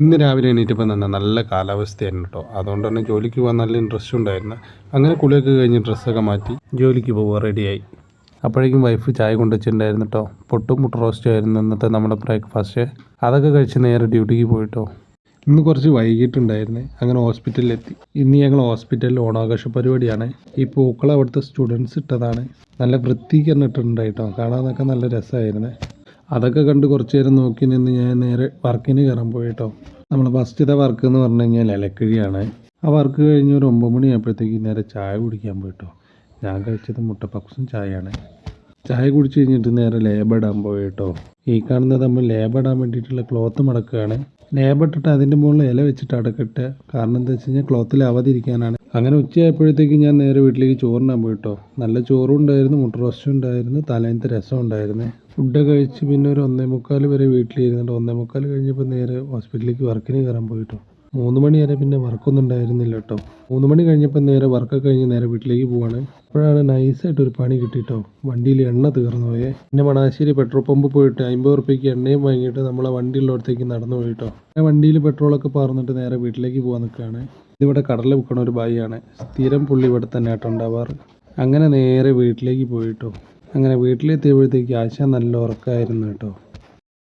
ഇന്ന് രാവിലെ എണീറ്റപ്പോൾ തന്നെ നല്ല കാലാവസ്ഥയായിരുന്നു കേട്ടോ. അതുകൊണ്ട് തന്നെ ജോലിക്ക് പോകാൻ നല്ല ഇൻട്രസ്റ്റ് ഉണ്ടായിരുന്നു. അങ്ങനെ കുളിയൊക്കെ കഴിഞ്ഞ് ഡ്രസ്സൊക്കെ മാറ്റി ജോലിക്ക് പോകാൻ റെഡിയായി. അപ്പോഴേക്കും വൈഫ് ചായ കൊണ്ടുവച്ചിട്ടുണ്ടായിരുന്നു കേട്ടോ. പൊട്ടും മുട്ട റോസ്റ്റും ആയിരുന്നു ഇന്നത്തെ നമ്മുടെ ബ്രേക്ക്ഫാസ്റ്റ്. അതൊക്കെ കഴിച്ച് നേരെ ഡ്യൂട്ടിക്ക് പോയിട്ടോ. ഇന്ന് കുറച്ച് വൈകിട്ടുണ്ടായിരുന്നു. അങ്ങനെ ഹോസ്പിറ്റലിലെത്തി. ഇന്ന് ഞങ്ങൾ ഹോസ്പിറ്റലിൽ ഓണാഘോഷ പരിപാടിയാണ്. ഈ പൂക്കൾ അവിടുത്തെ സ്റ്റുഡൻസ് ഇട്ടതാണ്. നല്ല വൃത്തിക്ക് തന്നെ ഇട്ടിട്ടുണ്ടായിട്ടോ. കാണാനൊക്കെ നല്ല രസമായിരുന്നു. അതൊക്കെ കണ്ട് കുറച്ച് നേരം നോക്കി നിന്ന് ഞാൻ നേരെ വർക്കിന് കയറാൻ പോയിട്ടോ. നമ്മൾ ഫസ്റ്റത്തെ വർക്ക് എന്ന് പറഞ്ഞു കഴിഞ്ഞാൽ ഇലക്കിഴിയാണ്. ആ വർക്ക് കഴിഞ്ഞ് ഒരു 9 മണിയായപ്പോഴത്തേക്ക് നേരെ ചായ കുടിക്കാൻ പോയിട്ടോ. ഞാൻ കഴിച്ചത് മുട്ടപ്പപ്സും ചായയാണ്. ചായ കുടിച്ച് കഴിഞ്ഞിട്ട് നേരെ ലേബർ ഇടാൻ പോയിട്ടോ. ഈ കാണുന്നത് നമ്മൾ ലേബർ ഇടാൻ വേണ്ടിയിട്ടുള്ള ക്ലോത്ത് മടക്കുകയാണ്. ലേബർ ഇട്ടിട്ട് അതിൻ്റെ മുകളിൽ ഇല വെച്ചിട്ട് അടക്കട്ടെ. കാരണം എന്താ വെച്ച് കഴിഞ്ഞാൽ ക്ലോത്തിൽ ആവാതിരിക്കാനാണ്. അങ്ങനെ ഉച്ചയായപ്പോഴത്തേക്ക് ഞാൻ നേരെ വീട്ടിലേക്ക് ചോറിനാൻ പോയിട്ടോ. നല്ല ചോറും ഉണ്ടായിരുന്നു, മുട്ട റോസ്റ്റും ഉണ്ടായിരുന്നു, തലേന്നത്തെ രസം ഉണ്ടായിരുന്നു. ഫുഡ് കഴിച്ച് പിന്നെ ഒരു 1:45 വരെ വീട്ടിലിരുന്നിട്ട് 1:45 കഴിഞ്ഞപ്പോൾ നേരെ ഹോസ്പിറ്റലിലേക്ക് വർക്കിന് കയറാൻ പോയിട്ടോ. 3 മണി വരെ പിന്നെ വർക്കൊന്നും ഉണ്ടായിരുന്നില്ല കേട്ടോ. 3 മണി കഴിഞ്ഞപ്പോൾ നേരെ വർക്കൊക്കെ കഴിഞ്ഞ് നേരെ വീട്ടിലേക്ക് പോവാണ്. അപ്പോഴാണ് നൈസായിട്ടൊരു പണി കിട്ടിയിട്ടോ. വണ്ടിയിൽ എണ്ണ തീർന്നു പോയേ. പിന്നെ മണാശ്ശേരി പെട്രോൾ പമ്പ് പോയിട്ട് 50 റുപ്യക്ക് എണ്ണയും വാങ്ങിയിട്ട് നമ്മളെ വണ്ടിയുള്ളടത്തേക്ക് നടന്നു പോയിട്ടോ. വണ്ടിയിൽ പെട്രോളൊക്കെ പാർന്നിട്ട് നേരെ വീട്ടിലേക്ക് പോകാൻ നിൽക്കുകയാണ്. ഇതിവിടെ കടല വിൽക്കണ ഒരു ബായിയാണ്. സ്ഥിരം പുള്ളി ഇവിടെ തന്നെ ആട്ടോ ഉണ്ടാവാറ്. അങ്ങനെ നേരെ വീട്ടിലേക്ക് പോയിട്ടോ. അങ്ങനെ വീട്ടിലെത്തിയപ്പോഴത്തേക്ക് ആശ നല്ല ഉറക്കമായിരുന്നു കേട്ടോ.